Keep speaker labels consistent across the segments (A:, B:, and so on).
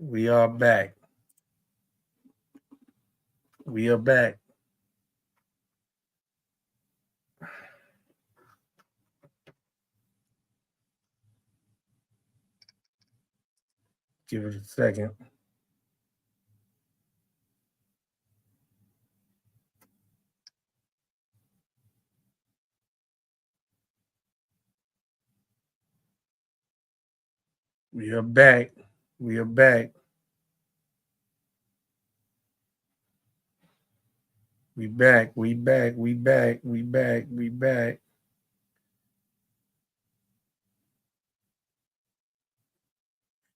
A: We are back. We are back. Give it a second. We are back. We are back. We back. We back. We back. We back. We back.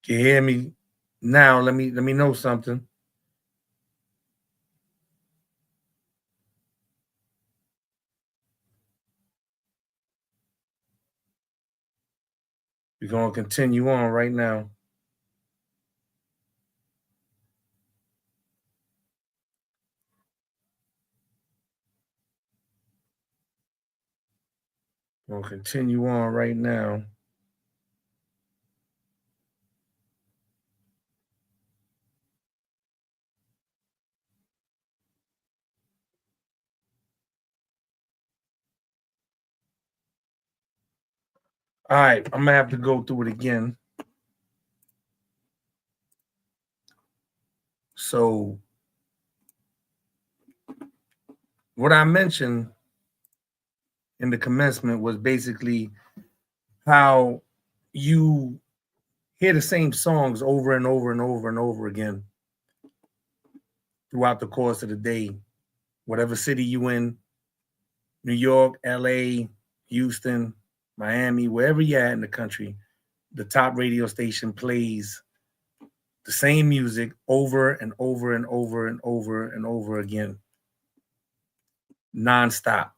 A: Can you hear me now? Let me know something. We're gonna continue on right now. We're gonna continue on right now. All right, I'm gonna have to go through it again. So, what I mentioned in the commencement was basically how you hear the same songs over and over and over and over again throughout the course of the day, whatever city you in, New York, LA, Houston, Miami, wherever you're at in the country, the top radio station plays the same music over and over and over and over and over again, nonstop,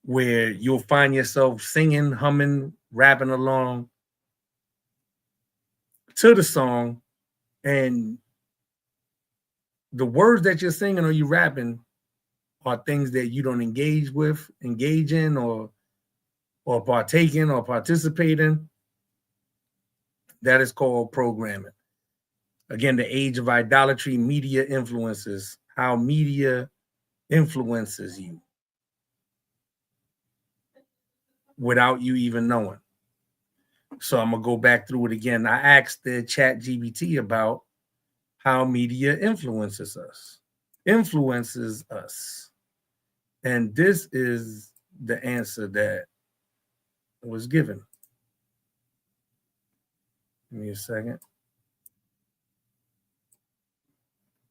A: where you'll find yourself singing, humming, rapping along to the song, and the words that you're singing or you rapping are things that you don't engage in, or partake in or participate in. That is called programming. Again, the age of idolatry, media influences, how media influences you without you even knowing. So I'm going to go back through it again. I asked the chat GBT about how media influences us. And this is the answer that was given. Give me a second.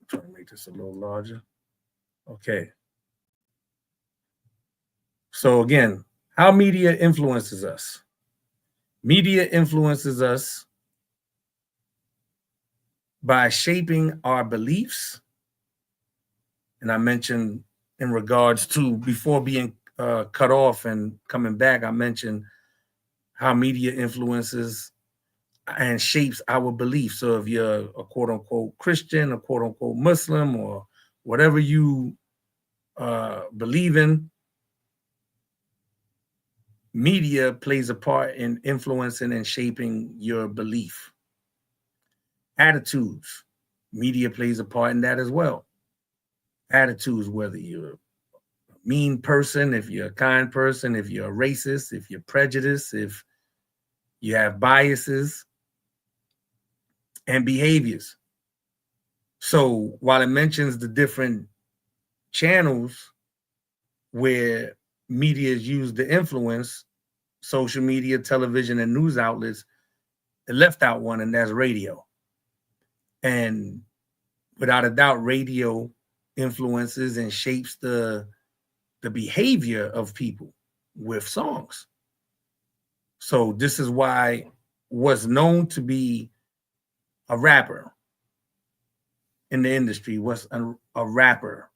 A: I'm trying to make this a little larger. Okay. So again, how media influences us. Media influences us by shaping our beliefs. And I mentioned in regards to, before being cut off and coming back, I mentioned how media influences and shapes our beliefs. So if you're a quote unquote Christian, a quote unquote Muslim, or whatever you believe in, media plays a part in influencing and shaping your belief. Attitudes, media plays a part in that as well. Attitudes, whether you're a mean person, if you're a kind person, if you're a racist, if you're prejudiced, if you have biases and behaviors. So while it mentions the different channels where media is used to influence, social media, television, and news outlets, it left out one, and that's radio. And without a doubt, radio influences and shapes the behavior of people with songs. So this is why what's known to be a rapper in the industry was a rapper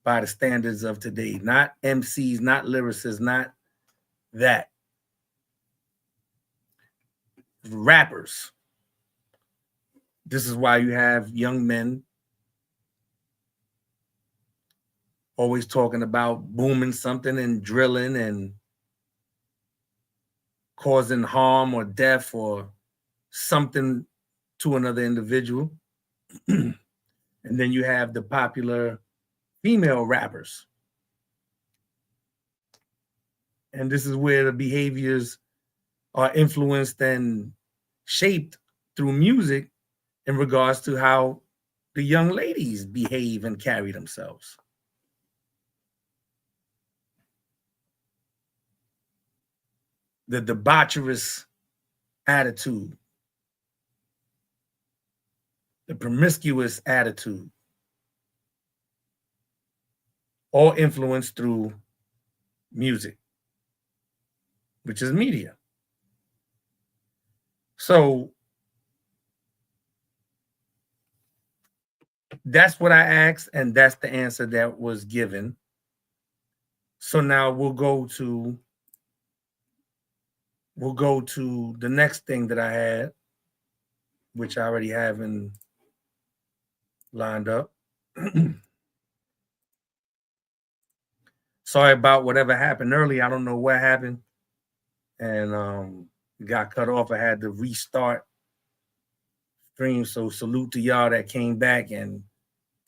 A: by the standards of today, not MCs, not lyricists, not that. Rappers. This is why you have young men always talking about booming something and drilling and causing harm or death or something to another individual. And then you have the popular female rappers. And this is where the behaviors are influenced and shaped through music in regards to how the young ladies behave and carry themselves. The debaucherous attitude, the promiscuous attitude, all influenced through music, which is media. So that's what I asked, and that's the answer that was given. So now we'll go to the next thing that I had, which I already have lined up. Sorry about whatever happened earlier. I don't know what happened, and got cut off. I had to restart stream. So salute to y'all that came back and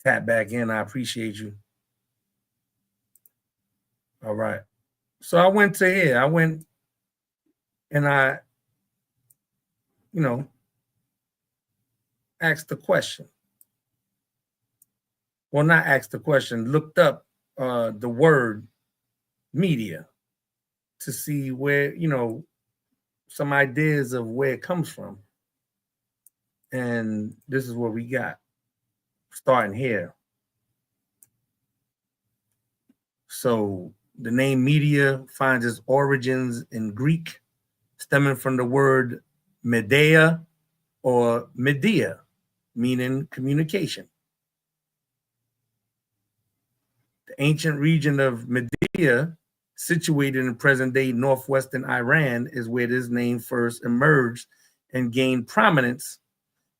A: tap back in. I appreciate you. All right. So I went to here. I went and I, asked the question. Well, not asked the question, looked up the word media to see where, some ideas of where it comes from. And this is what we got, starting here. So the name media finds its origins in Greek, stemming from the word media or media, meaning communication. The ancient region of Media, situated in present-day northwestern Iran, is where this name first emerged and gained prominence.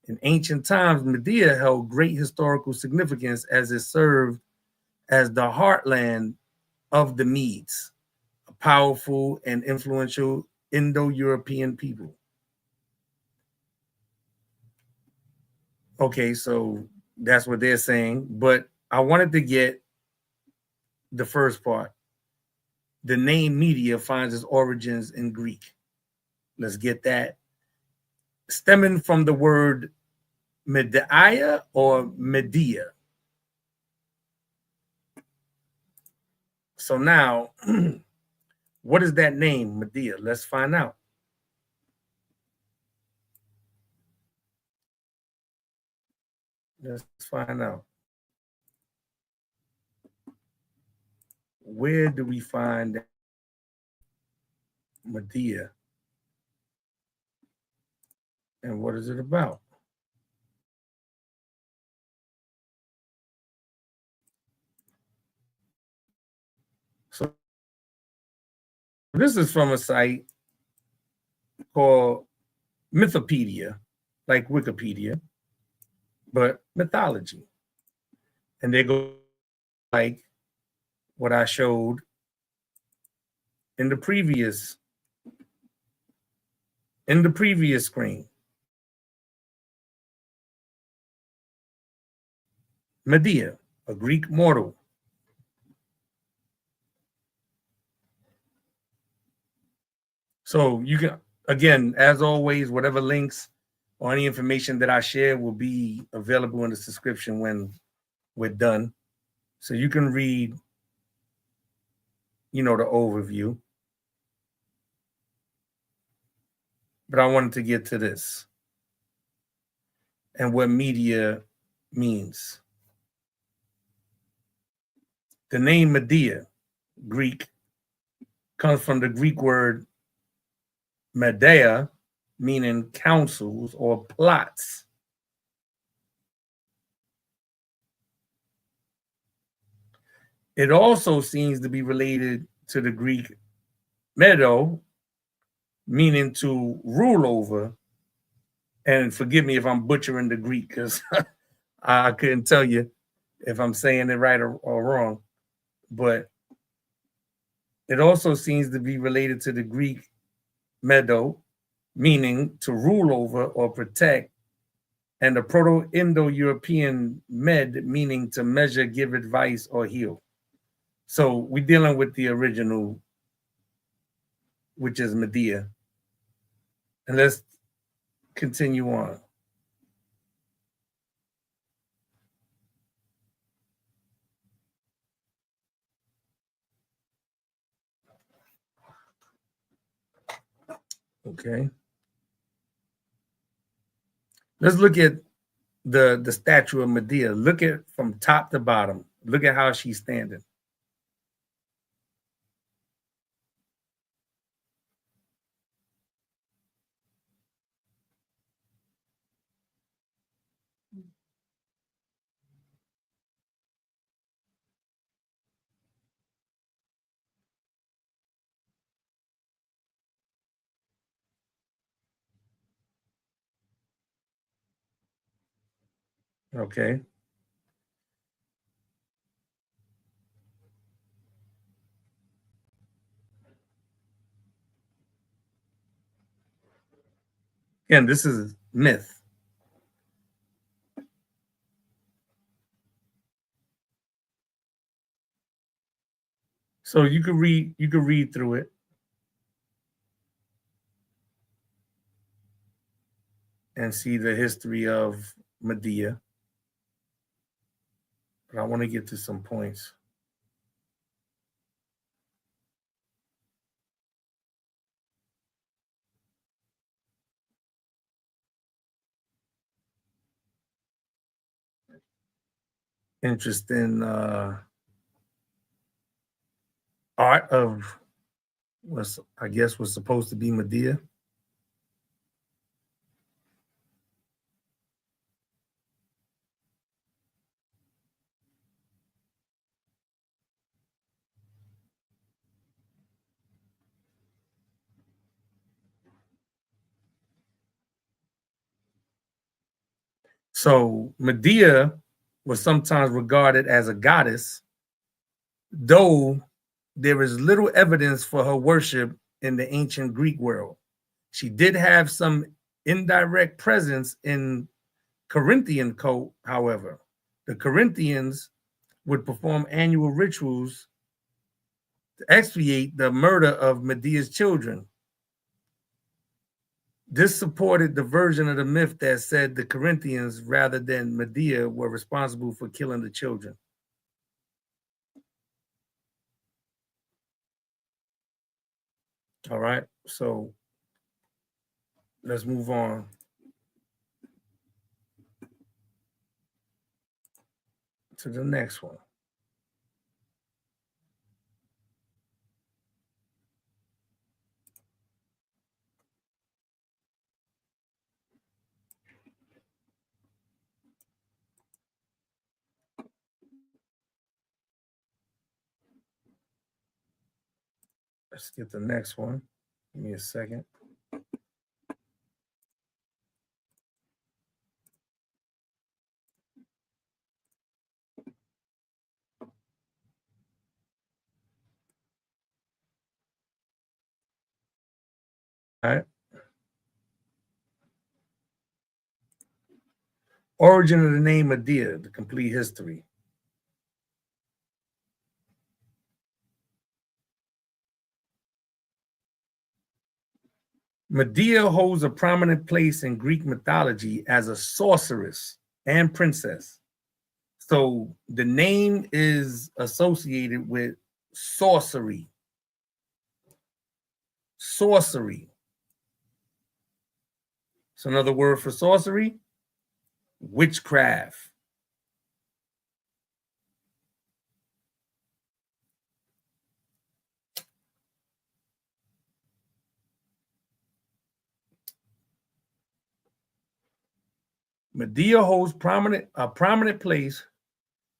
A: In ancient times, Media held great historical significance as it served as the heartland of the Medes, a powerful and influential Indo-European people. Okay, so that's what they're saying, but I wanted to get the first part. The name media finds its origins in Greek. Let's get that. Stemming from the word media or media. So now, what is that name, media? Let's find out. Let's find out. Where do we find media? And what is it about? So this is from a site called Mythopedia, like Wikipedia, but mythology. And they go like what I showed in the previous screen. Medea, a Greek mortal. So you can, again, as always, whatever links or any information that I share will be available in the description when we're done. So you can read, the overview. But I wanted to get to this and what media means. The name Medea, Greek, comes from the Greek word Medea, meaning counsels or plots. It also seems to be related to the Greek medo, meaning to rule over. And forgive me if I'm butchering the Greek, because I couldn't tell you if I'm saying it right or wrong. But it also seems to be related to the Greek medo, meaning to rule over or protect, and the Proto-Indo-European med, meaning to measure, give advice, or heal. So we're dealing with the original, which is Medea. And let's continue on. Okay. Let's look at the statue of Medea. Look at from top to bottom. Look at how she's standing. Okay. Again, this is myth. So you could read through it and see the history of Medea. But I want to get to some points. Interesting art of was supposed to be Medea. So Medea was sometimes regarded as a goddess, though there is little evidence for her worship in the ancient Greek world. She did have some indirect presence in Corinthian cult, however. The Corinthians would perform annual rituals to expiate the murder of Medea's children. This supported the version of the myth that said the Corinthians, rather than Medea, were responsible for killing the children. All right, so let's move on to the next one. Let's get the next one. Give me a second. All right. Origin of the name Medea, the complete history. Medea holds a prominent place in Greek mythology as a sorceress and princess. So the name is associated with sorcery. Sorcery. So another word for sorcery, witchcraft. Medea holds a prominent place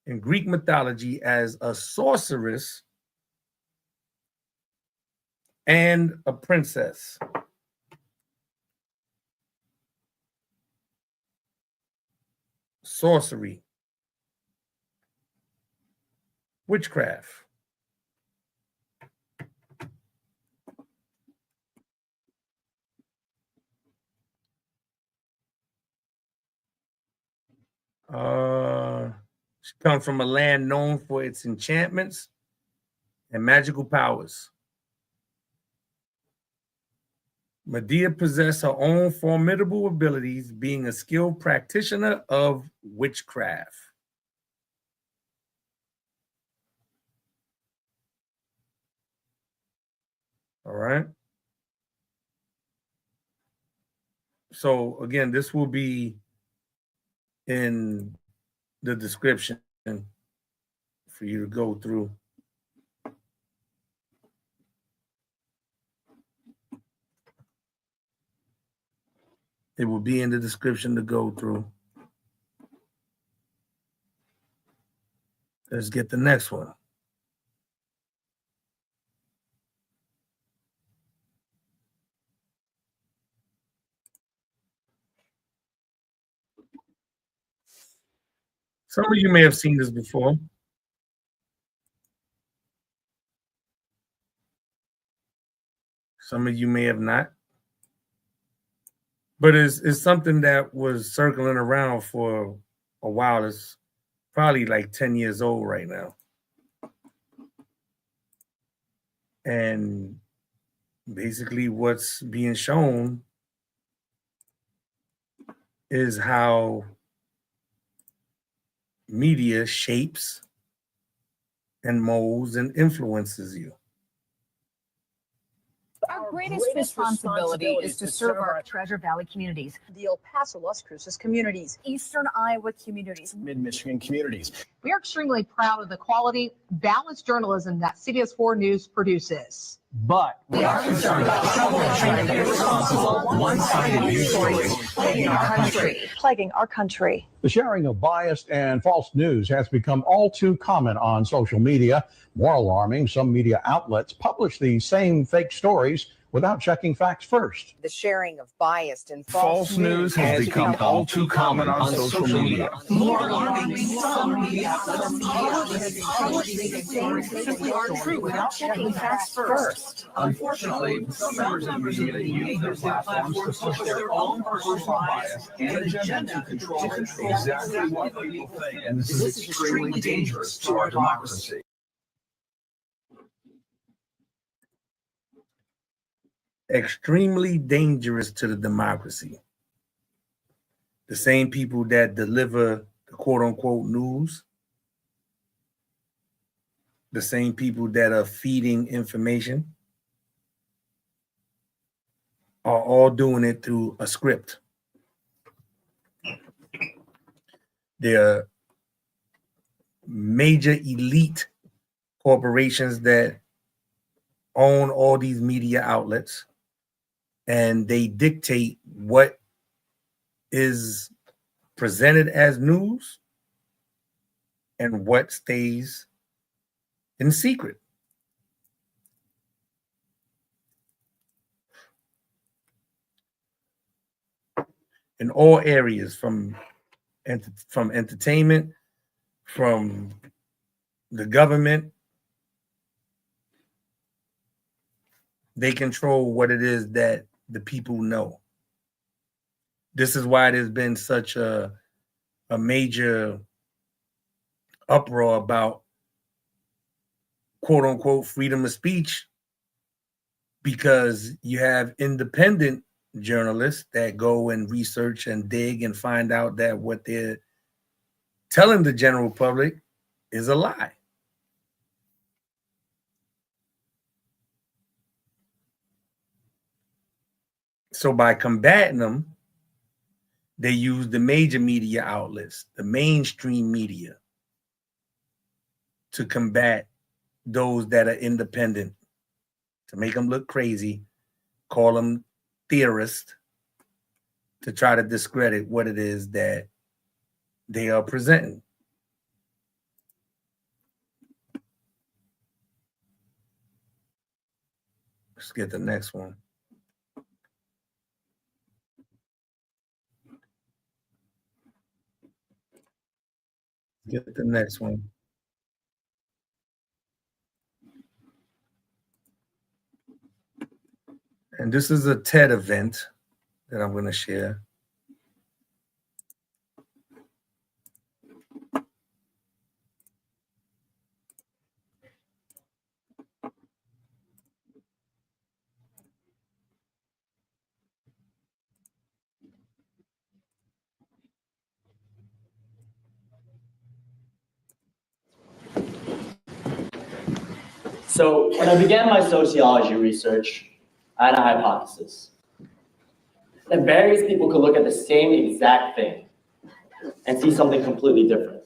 A: in Greek mythology as a sorceress and a princess. Sorcery. Witchcraft. She comes from a land known for its enchantments and magical powers. Medea possessed her own formidable abilities, being a skilled practitioner of witchcraft. All right. So again, this will be in the description for you to go through. It will be in the description to go through. Let's get the next one. Some of you may have seen this before. Some of you may have not. But it's something that was circling around for a while. It's probably like 10 years old right now. And basically what's being shown is how media shapes and molds and influences you.
B: Our greatest responsibility is to serve our Treasure Valley communities,
C: the El Paso, Las Cruces communities,
B: Eastern Iowa communities,
D: Mid-Michigan communities.
C: We are extremely proud of the quality, balanced journalism that CBS 4 News produces.
D: But we are concerned about the trouble of trying to be responsible, one-sided news stories plaguing our country.
E: The sharing of biased and false news has become all too common on social media. More alarming, some media outlets publish these same fake stories without checking facts first.
F: The sharing of biased and
G: false news has become all too common on social media.
F: More alarming, some media outlets publish these stories simply aren't true without checking facts first.
G: Unfortunately, some members of the media use their platforms to push their own personal bias and agenda to control exactly what people think, and this is extremely dangerous to our democracy.
A: Extremely dangerous to the democracy. The same people that deliver the quote unquote news, the same people that are feeding information, are all doing it through a script. There are major elite corporations that own all these media outlets, and they dictate what is presented as news and what stays in secret. In all areas, from entertainment, from the government, they control what it is that the people know. This is why there's been such a major uproar about quote unquote freedom of speech, because you have independent journalists that go and research and dig and find out that what they're telling the general public is a lie. So by combating them, they use the major media outlets, the mainstream media, to combat those that are independent, to make them look crazy, call them theorists, to try to discredit what it is that they are presenting. Let's get the next one. Get the next one. And this is a TED event that I'm going to share.
H: So when I began my sociology research, I had a hypothesis that various people could look at the same exact thing and see something completely different.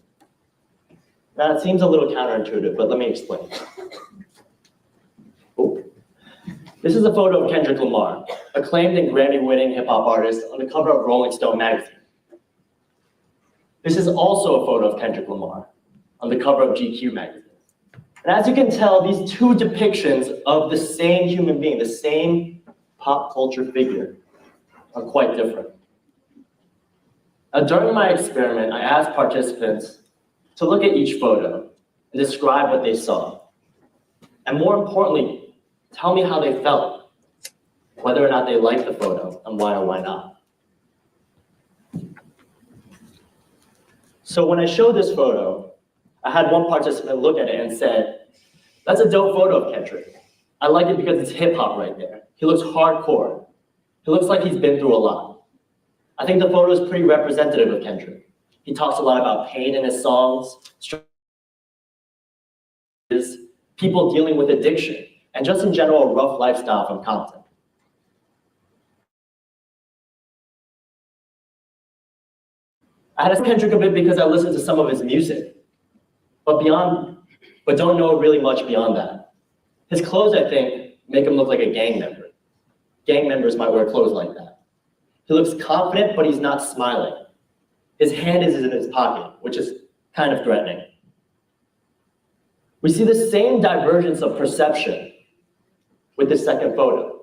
H: Now, it seems a little counterintuitive, but let me explain. Oh. This is a photo of Kendrick Lamar, acclaimed and Grammy-winning hip-hop artist on the cover of Rolling Stone magazine. This is also a photo of Kendrick Lamar on the cover of GQ magazine. And as you can tell, these two depictions of the same human being, the same pop culture figure, are quite different. Now, during my experiment, I asked participants to look at each photo and describe what they saw. And more importantly, tell me how they felt, whether or not they liked the photo, and why or why not. So when I showed this photo, I had one participant look at it and said, "That's a dope photo of Kendrick. I like it because it's hip hop right there. He looks hardcore. He looks like he's been through a lot. I think the photo is pretty representative of Kendrick. He talks a lot about pain in his songs, people dealing with addiction, and just in general, a rough lifestyle from Compton." I had asked Kendrick a bit because I listened to some of his music, but don't know really much beyond that. His clothes, I think, make him look like a gang member. Gang members might wear clothes like that. He looks confident, but he's not smiling. His hand is in his pocket, which is kind of threatening. We see the same divergence of perception with the second photo.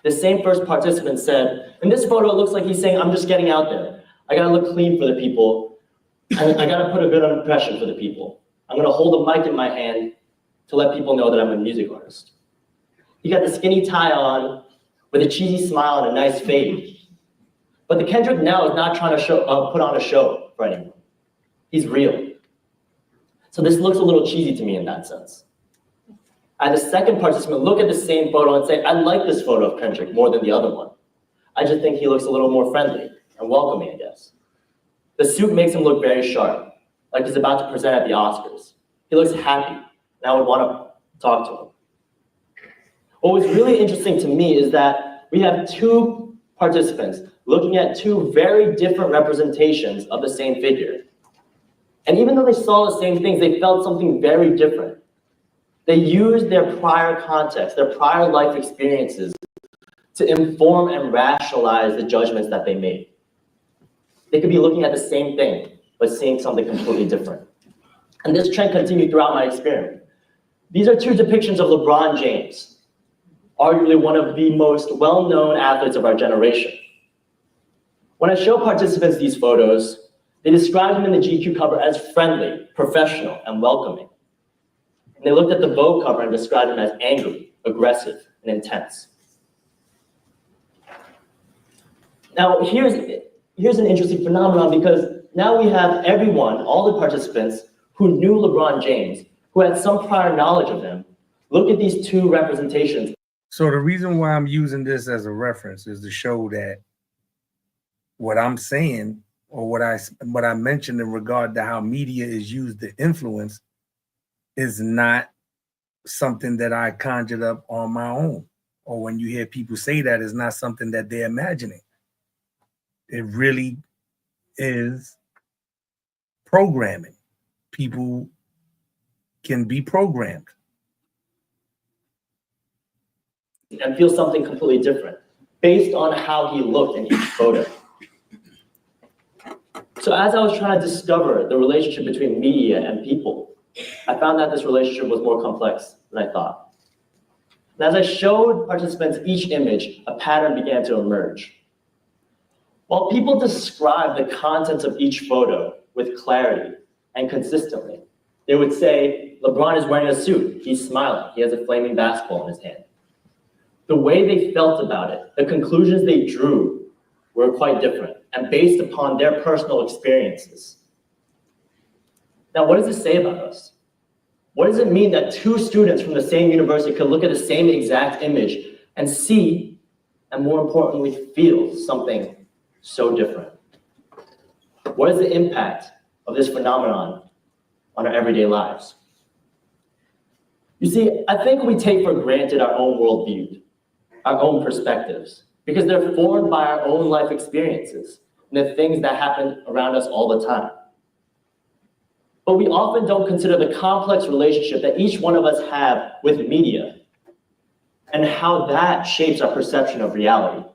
H: The same first participant said, "In this photo, it looks like he's saying, I'm just getting out there. I gotta look clean for the people. I gotta put a good impression for the people. I'm gonna hold a mic in my hand to let people know that I'm a music artist." He got the skinny tie on with a cheesy smile and a nice fade. But the Kendrick now is not trying to put on a show for anyone. He's real. So this looks a little cheesy to me in that sense. I had a second participant look at the same photo and say, "I like this photo of Kendrick more than the other one. I just think he looks a little more friendly and welcoming, I guess. The suit makes him look very sharp, like he's about to present at the Oscars. He looks happy, and I would want to talk to him." What was really interesting to me is that we have two participants looking at two very different representations of the same figure. And even though they saw the same things, they felt something very different. They used their prior context, their prior life experiences to inform and rationalize the judgments that they made. They could be looking at the same thing, but seeing something completely different. And this trend continued throughout my experiment. These are two depictions of LeBron James, arguably one of the most well-known athletes of our generation. When I show participants these photos, they described him in the GQ cover as friendly, professional, and welcoming. And they looked at the Vogue cover and described him as angry, aggressive, and intense. Now, here's an interesting phenomenon, because now we have everyone, all the participants who knew LeBron James, who had some prior knowledge of him, look at these two representations.
A: So the reason why I'm using this as a reference is to show that what I'm saying, or what I mentioned in regard to how media is used to influence, is not something that I conjured up on my own. Or when you hear people say that, it's not something that they're imagining. It really is programming. People can be programmed.
H: And feel something completely different based on how he looked in each photo. So as I was trying to discover the relationship between media and people, I found that this relationship was more complex than I thought. And as I showed participants each image, a pattern began to emerge. While people describe the contents of each photo with clarity and consistently, they would say, LeBron is wearing a suit, he's smiling, he has a flaming basketball in his hand. The way they felt about it, the conclusions they drew were quite different and based upon their personal experiences. Now, what does this say about us? What does it mean that two students from the same university could look at the same exact image and see, and more importantly, feel something so different? What is the impact of this phenomenon on our everyday lives? You see, I think we take for granted our own worldview, our own perspectives, because they're formed by our own life experiences and the things that happen around us all the time. But we often don't consider the complex relationship that each one of us have with media and how that shapes our perception of reality.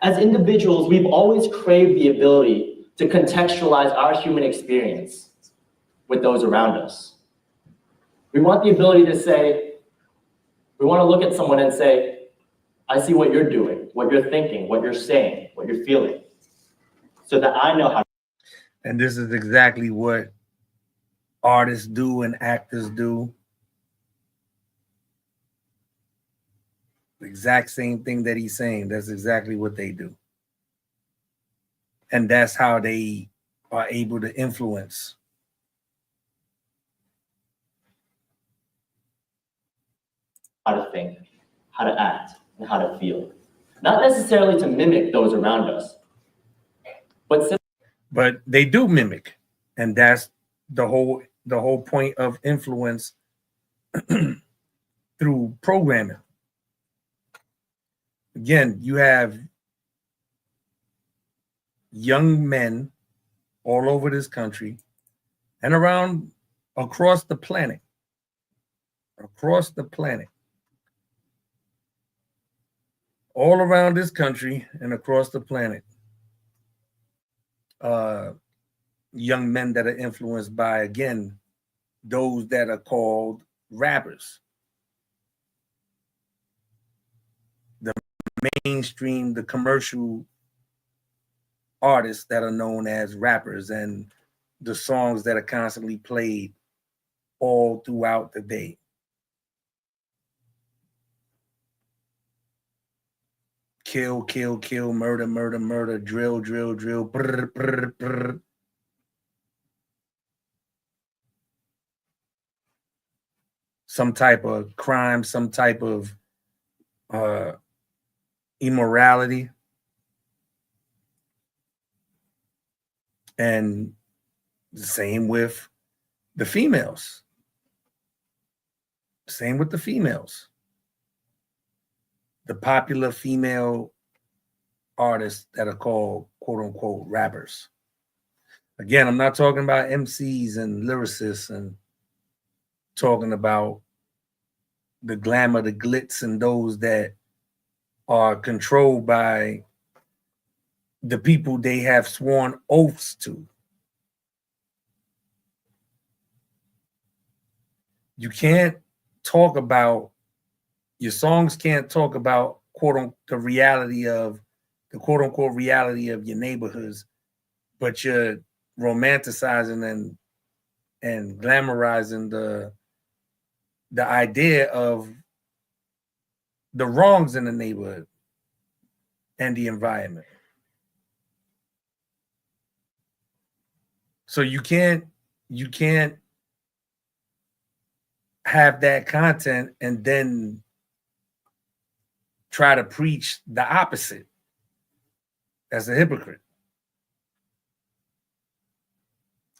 H: As individuals, we've always craved the ability to contextualize our human experience with those around us. We want the ability to say, we want to look at someone and say, I see what you're doing, what you're thinking, what you're saying, what you're feeling, so that I know how.
A: And this is exactly what artists do and actors do. The exact same thing that he's saying. That's exactly what they do. And that's how they are able to influence.
H: How to think, how to act, and how to feel. Not necessarily to mimic those around us,
A: but they do mimic. And that's the whole point of influence through programming. Again, you have young men all over this country and across the planet, all around this country and across the planet, young men that are influenced by, again, those that are called rappers. The mainstream, the commercial artists that are known as rappers, and the songs that are constantly played all throughout the day. Kill, kill, kill, murder, murder, murder, drill, drill, drill, brr, brr, brr. Some type of crime, some type of immorality. And the same with the females. Same with the females. The popular female artists that are called quote unquote rappers. Again, I'm not talking about MCs and lyricists and talking about the glamour, the glitz, and those that are controlled by the people they have sworn oaths to. You can't talk about, your songs can't talk about quote unquote the reality of the quote unquote reality of your neighborhoods, but you're romanticizing and glamorizing the idea of the wrongs in the neighborhood and the environment. So you can't have that content and then try to preach the opposite. That's a hypocrite.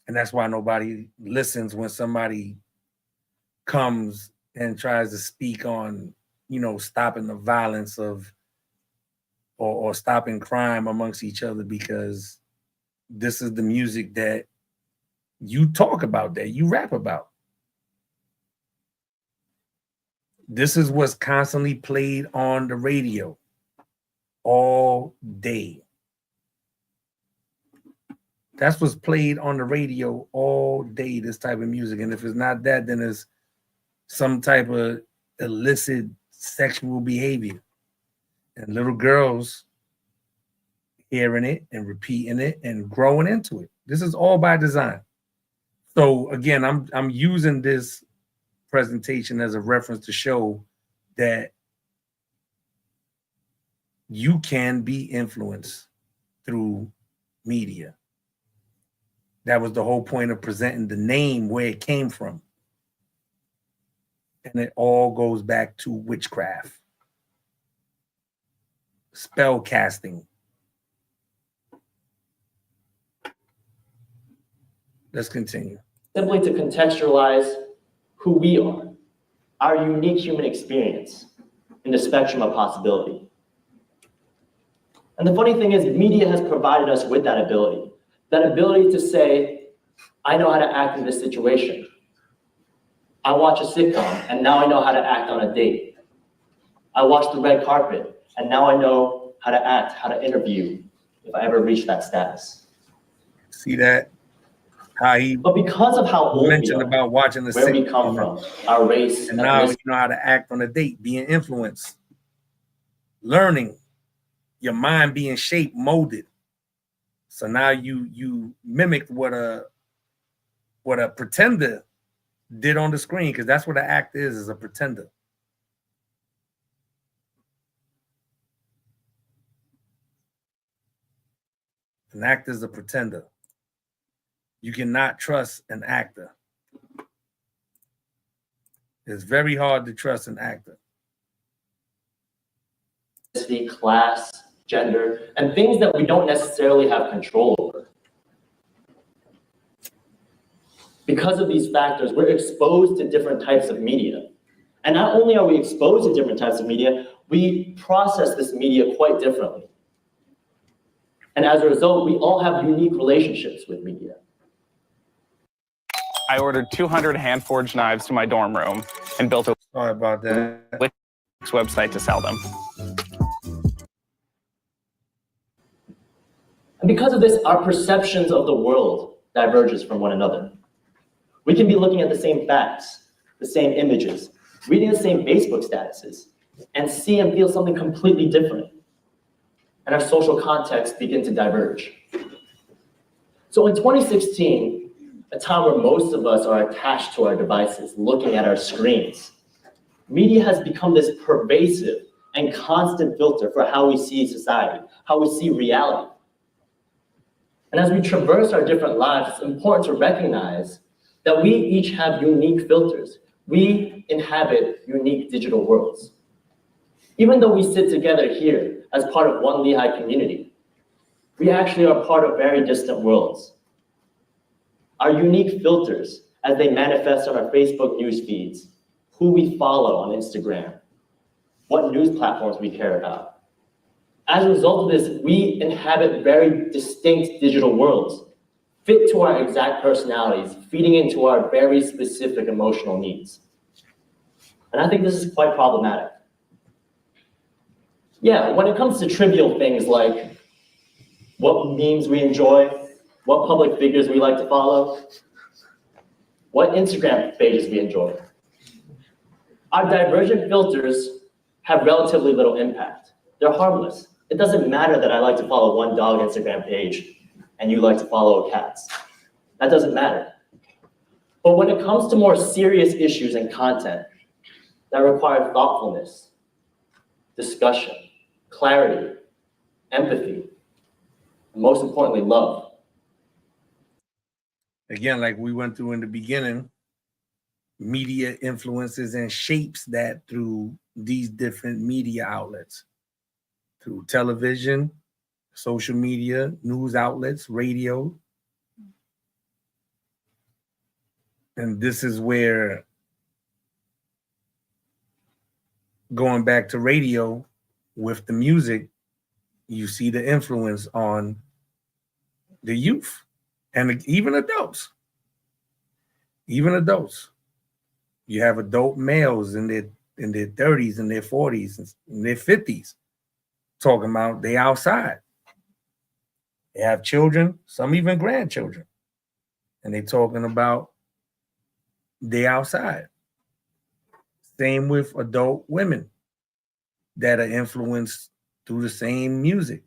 A: And that's why nobody listens when somebody comes and tries to speak on, stopping the violence of or stopping crime amongst each other, because this is the music that you talk about, that you rap about. This is what's constantly played on the radio all day. That's what's played on the radio all day, this type of music. And if it's not that, then it's some type of illicit sexual behavior. And little girls hearing it and repeating it and growing into it. This is all by design. So again, I'm using this presentation as a reference to show that you can be influenced through media. That was the whole point of presenting the name, where it came from. And it all goes back to witchcraft, spell casting. Let's continue.
H: Simply to contextualize who we are, our unique human experience in the spectrum of possibility. And the funny thing is, media has provided us with that ability to say, I know how to act in this situation. I watch a sitcom, and now I know how to act on a date. I watch the red carpet, and now I know how to act, how to interview, if I ever reach that status.
A: See that? How he
H: But because of how old we
A: mentioned
H: are,
A: about watching the
H: where we come from, our race,
A: and now you
H: ethnicity,
A: know how to act on a date, being influenced, learning, your mind being shaped, molded. So now you mimicked what a pretender did on the screen, because that's what an act is a pretender. An actor is a pretender. You cannot trust an actor. It's very hard to trust an actor.
H: class, gender, and things that we don't necessarily have control over. Because of these factors, we're exposed to different types of media. And not only are we exposed to different types of media, we process this media quite differently. And as a result, we all have unique relationships with media.
I: I ordered 200 hand-forged knives to my dorm room and built a
A: Sorry about that.
I: website to sell them.
H: And because of this, our perceptions of the world diverges from one another. We can be looking at the same facts, the same images, reading the same Facebook statuses, and see and feel something completely different. And our social contexts begin to diverge. So in 2016, a time where most of us are attached to our devices, looking at our screens, media has become this pervasive and constant filter for how we see society, how we see reality. And as we traverse our different lives, it's important to recognize that we each have unique filters. We inhabit unique digital worlds. Even though we sit together here as part of one Lehigh community, we actually are part of very distant worlds. Our unique filters, as they manifest on our Facebook news feeds, who we follow on Instagram, what news platforms we care about. As a result of this, we inhabit very distinct digital worlds, fit to our exact personalities, feeding into our very specific emotional needs. And I think this is quite problematic. Yeah, when it comes to trivial things like what memes we enjoy, what public figures we like to follow, what Instagram pages we enjoy, our divergent filters have relatively little impact. They're harmless. It doesn't matter that I like to follow one dog Instagram page and you like to follow cats. That doesn't matter. But when it comes to more serious issues and content that require thoughtfulness, discussion, clarity, empathy, and most importantly, love.
A: Again, like we went through in the beginning, media influences and shapes that through these different media outlets, through television, social media, news outlets, radio. And this is where, going back to radio with the music, you see the influence on the youth and even adults. Even adults. You have adult males in their 30s and their 40s and their 50s talking about they outside. They have children, some even grandchildren, and they talking about they outside. Same with adult women that are influenced through the same music,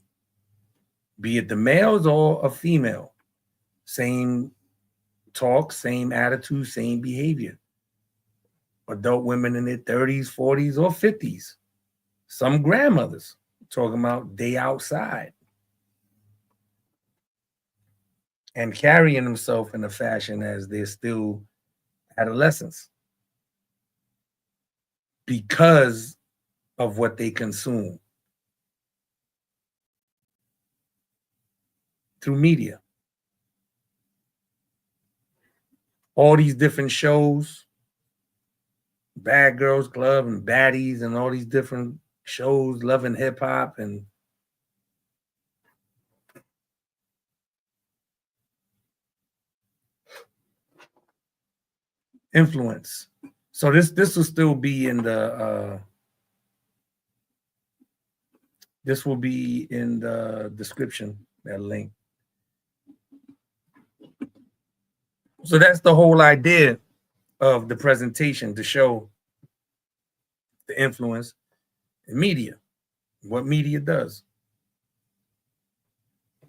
A: be it the males or a female. Same talk, same attitude, same behavior. Adult women in their 30s, 40s, or 50s. Some grandmothers talking about they outside. And carrying themselves in a fashion as they're still adolescents because of what they consume through media. All these different shows, Bad Girls Club and Baddies and all these different shows, Love and Hip Hop, and influence. So this will still be in the this will be in the description, that link. So that's the whole idea of the presentation, to show the influence in media, what media does.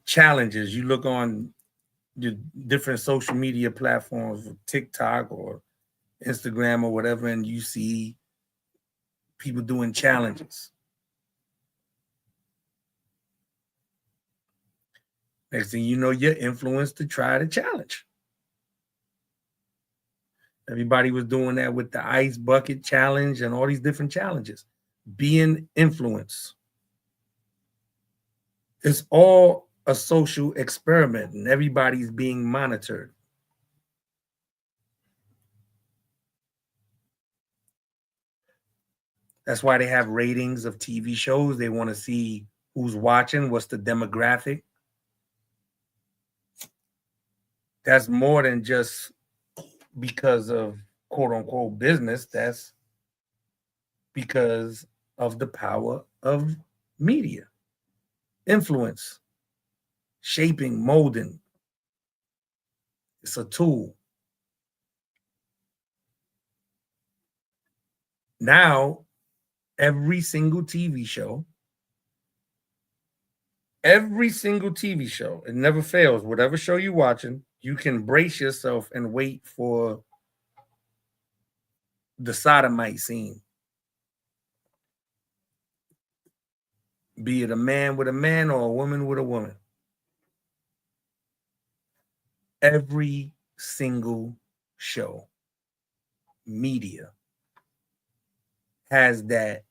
A: Challenges. You look on the different social media platforms, TikTok or Instagram or whatever, and you see people doing challenges. Next thing you know, you're influenced to try the challenge. Everybody was doing that with the ice bucket challenge and all these different challenges. Being influenced. It's all a social experiment, and everybody's being monitored. That's why they have ratings of TV shows. They want to see who's watching, what's the demographic. That's more than just because of quote unquote business. That's because of the power of media, influence, shaping, molding. It's a tool. Now, every single TV show, it never fails. Whatever show you're watching, you can brace yourself and wait for the sodomite scene. Be it a man with a man or a woman with a woman. Every single show, media, has that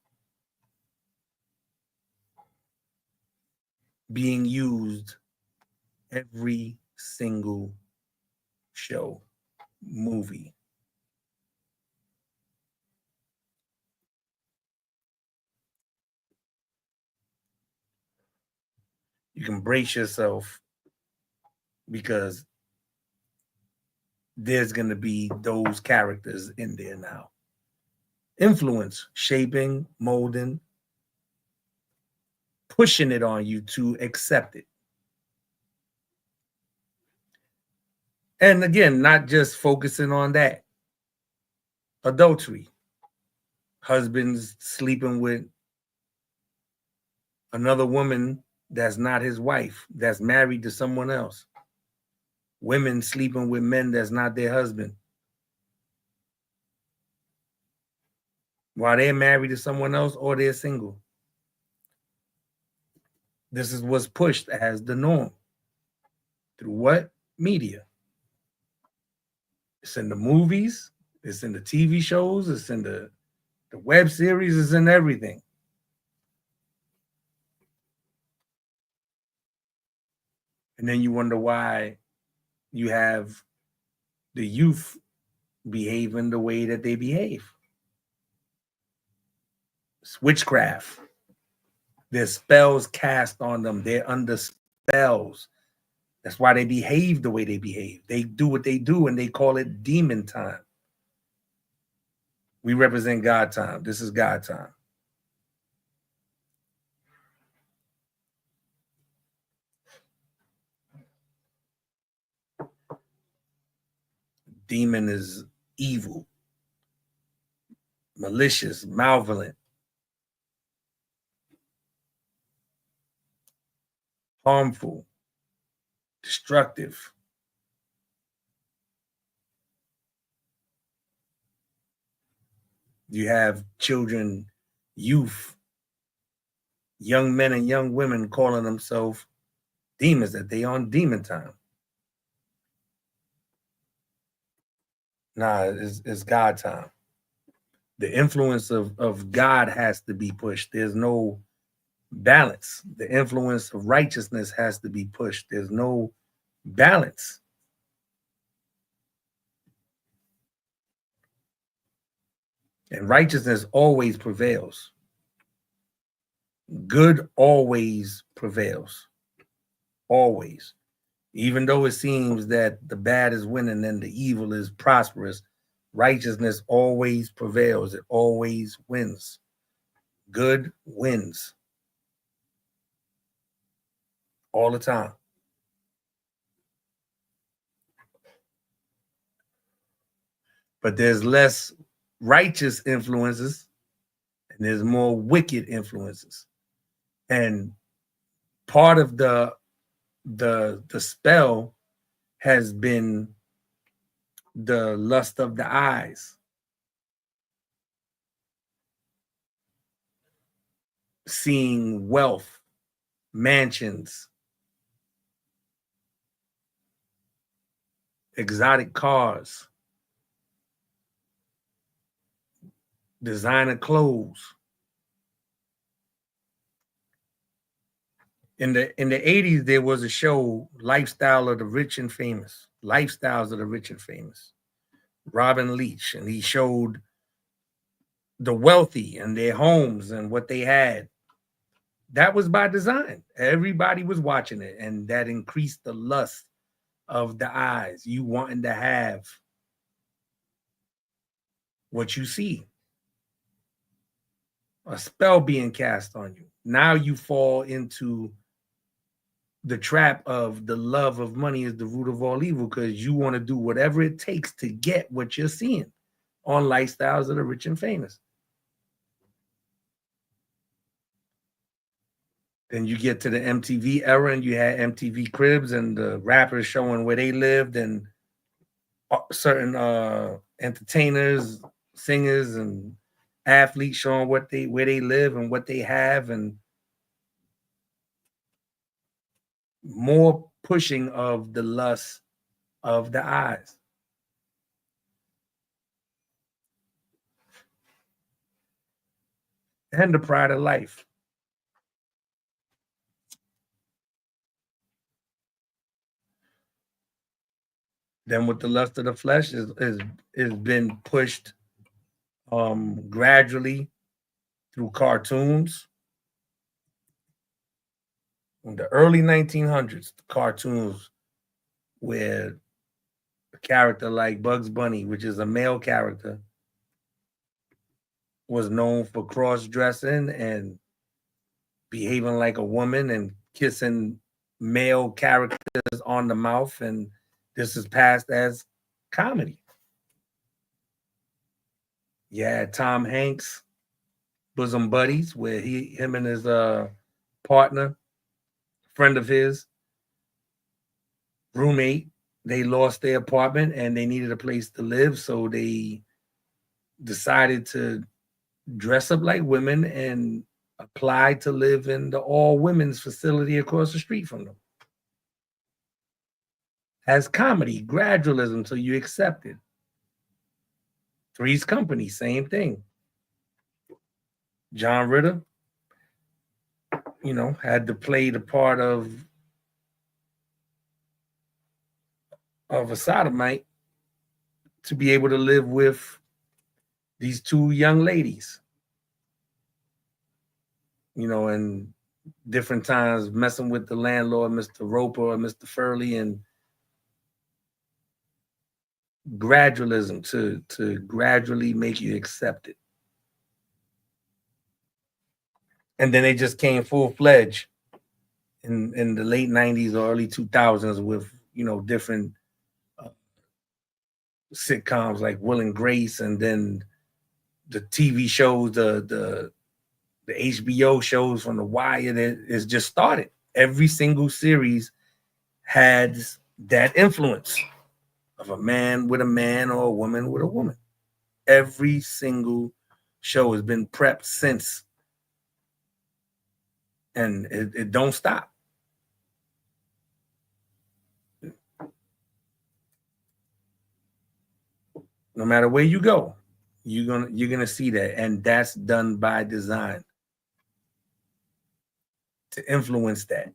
A: being used. Every single show, movie. You can brace yourself, because there's going to be those characters in there now. Influence, shaping, molding, pushing it on you to accept it. And again, not just focusing on that. Adultery. Husbands sleeping with another woman that's not his wife, that's married to someone else. Women sleeping with men that's not their husband, while they're married to someone else or they're single. This is what's pushed as the norm. Through what? Media. It's in the movies, it's in the TV shows, it's in the web series, it's in everything. And then you wonder why you have the youth behaving the way that they behave. It's witchcraft. There's spells cast on them. They're under spells. That's why they behave the way they behave. They do what they do, and they call it demon time. We represent God time. This is God time. Demon is evil, malicious, malevolent, harmful, destructive. You have children, youth, young men and young women calling themselves demons, that they on demon time. Nah, it's God time. The influence of God has to be pushed. There's no balance. The influence of righteousness has to be pushed. There's no balance. And righteousness always prevails. Good always prevails. Always. Even though it seems that the bad is winning and the evil is prosperous, righteousness always prevails. It always wins. Good wins. All the time. But there's less righteous influences and there's more wicked influences. And part of the spell has been the lust of the eyes. Seeing wealth, mansions, exotic cars, designer clothes. In the 80s, there was a show, Lifestyle of the Rich and Famous. Lifestyles of the Rich and Famous. Robin Leach, and he showed the wealthy and their homes and what they had. That was by design. Everybody was watching it, and that increased the lust of the eyes. You wanting to have what you see. A spell being cast on you. Now you fall into the trap of the love of money is the root of all evil, because you want to do whatever it takes to get what you're seeing on Lifestyles of the Rich and Famous. Then you get to the MTV era and you had MTV Cribs and the rappers showing where they lived and certain entertainers, singers, and athletes showing where they live and what they have, and more pushing of the lust of the eyes. And the pride of life. Then with the lust of the flesh is been pushed gradually through cartoons. In the early 1900s, the cartoons where a character like Bugs Bunny, which is a male character, was known for cross-dressing and behaving like a woman and kissing male characters on the mouth, and this is passed as comedy. Yeah, Tom Hanks, Bosom Buddies, where him and his partner, friend of his, roommate, they lost their apartment and they needed a place to live, so they decided to dress up like women and apply to live in the all-women's facility across the street from them. As comedy, gradualism, so you accept it. Three's Company, same thing. John Ritter, had to play the part of a sodomite to be able to live with these two young ladies. And different times messing with the landlord, Mr. Roper or Mr. Furley, and gradualism to gradually make you accept it. And then they just came full-fledged in the late 90s or early 2000s with, different sitcoms like Will and Grace, and then the TV shows, the HBO shows from The Wire that is just started. Every single series has that influence of a man with a man or a woman with a woman. Every single show has been prepped since, and it don't stop. No matter where you go, you're gonna see that, and that's done by design to influence that,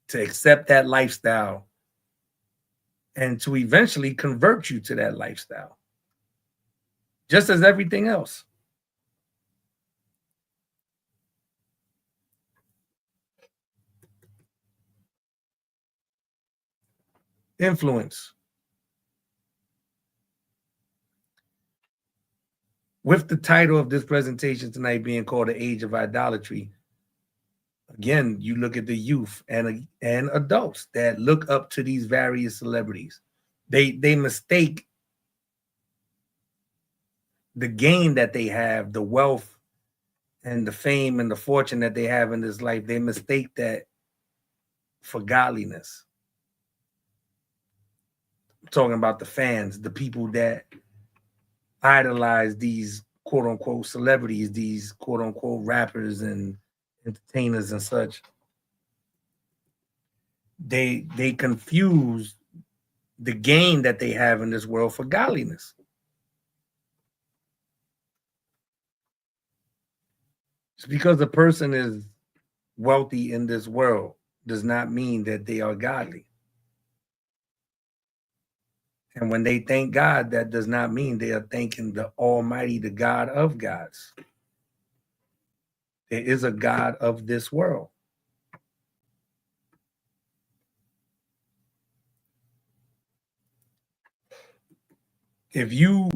A: to accept that lifestyle, and to eventually convert you to that lifestyle. just as everything else. Influence. With the title of this presentation tonight being called The Age of Idolatry, again, you look at the youth and adults that look up to these various celebrities. They mistake the gain that they have, the wealth and the fame and the fortune that they have in this life. They mistake that for godliness. I'm talking about the fans, the people that idolize these quote unquote celebrities, these quote unquote rappers and entertainers and such. They confuse the gain that they have in this world for godliness. Just because a person is wealthy in this world does not mean that they are godly. And when they thank God, that does not mean they are thanking the Almighty, the God of gods. There is a God of this world. If you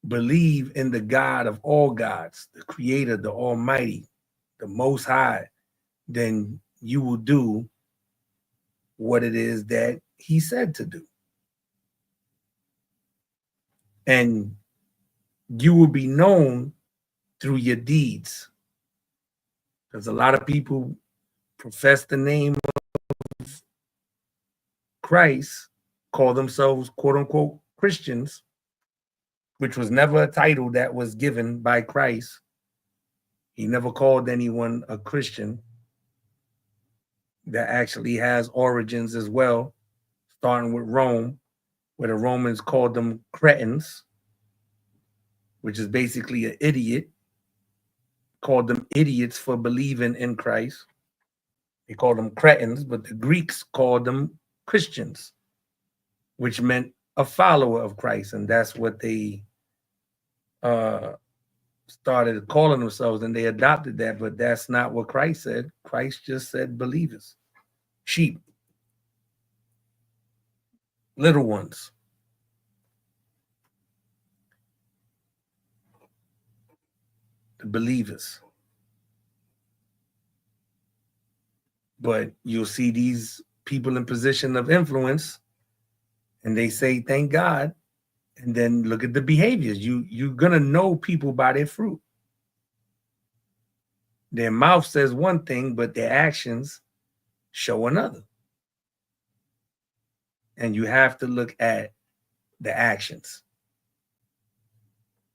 A: believe in the God of all gods, the Creator, the Almighty, the Most High, then you will do what it is that He said to do. And you will be known through your deeds. Because a lot of people profess the name of Christ, call themselves quote unquote Christians, which was never a title that was given by Christ. He never called anyone a Christian. That actually has origins as well, starting with Rome, where the Romans called them cretins, which is basically an idiot, called them idiots for believing in Christ. They called them cretins, but the Greeks called them Christians, which meant a follower of Christ. And that's what they started calling themselves, and they adopted that, but that's not what Christ said. Christ just said believers, sheep, little ones. The believers. But you'll see these people in position of influence, and they say, thank God. And then look at the behaviors. You're going to know people by their fruit. Their mouth says one thing, but their actions show another. And you have to look at the actions.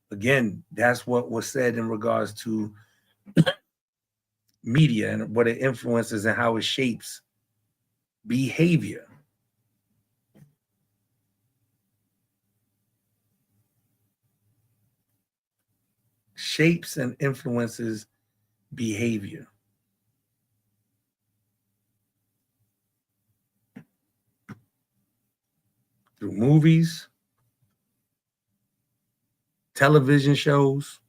A: Again, that's what was said in regards to media and what it influences and how it shapes behavior. Shapes and influences behavior. Through movies, television shows,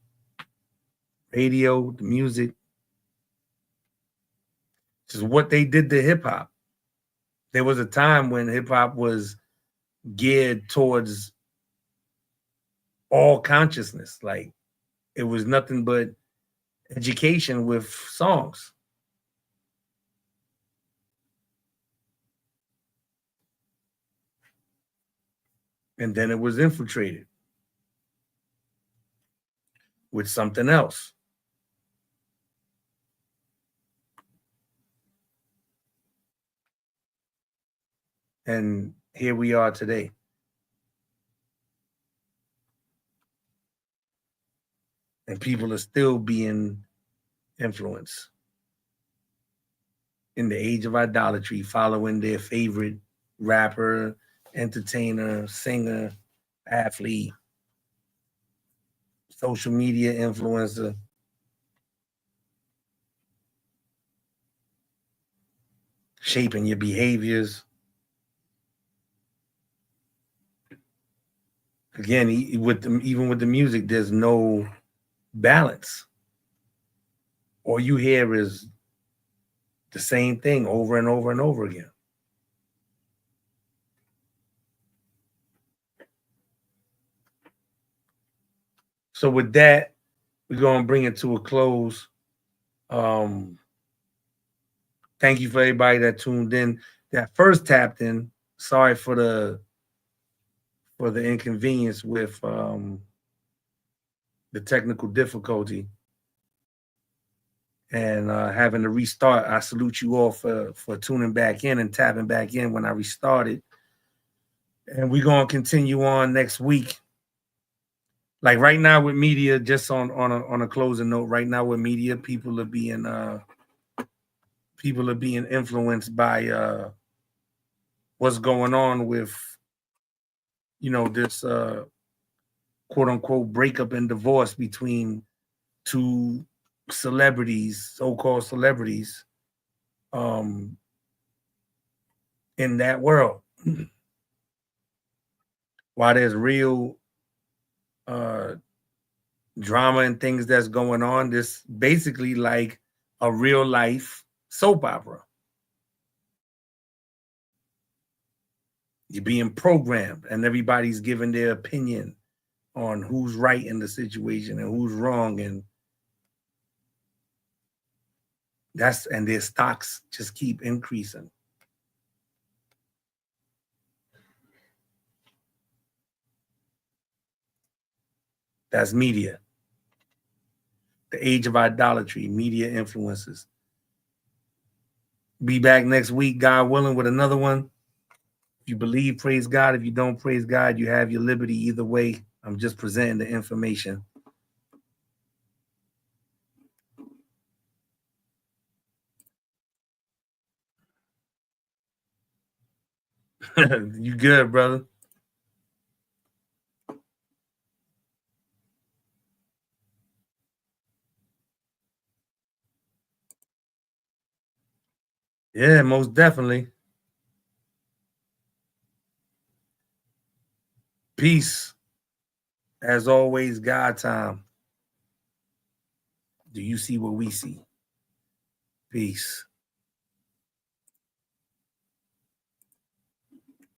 A: radio, the music. This is what they did to hip hop. There was a time when hip hop was geared towards all consciousness. Like it was nothing but education with songs. And then it was infiltrated with something else. And here we are today. And people are still being influenced in the age of idolatry, following their favorite rapper, entertainer, singer, athlete, social media influencer. Shaping your behaviors. Again, even with the music, there's no balance. All you hear is the same thing over and over and over again. So with that, we're going to bring it to a close. Thank you for everybody that tuned in. That first tapped in. Sorry for the inconvenience with the technical difficulty and having to restart. I salute you all for tuning back in and tapping back in when I restarted. And we're going to continue on next week. Like right now with media, just on a closing note, right now with media, people are being influenced by what's going on with, this quote unquote breakup and divorce between two celebrities, so-called celebrities, in that world. While there's real drama and things that's going on, this basically like a real life soap opera. You're being programmed and everybody's giving their opinion on who's right in the situation and who's wrong, and their stocks just keep increasing. That's media. The age of idolatry, media influences. Be back next week, God willing, with another one. If you believe, praise God. If you don't, praise God. You have your liberty either way. I'm just presenting the information. You good, brother? Yeah, most definitely. Peace. As always, God time. Do you see what we see? Peace.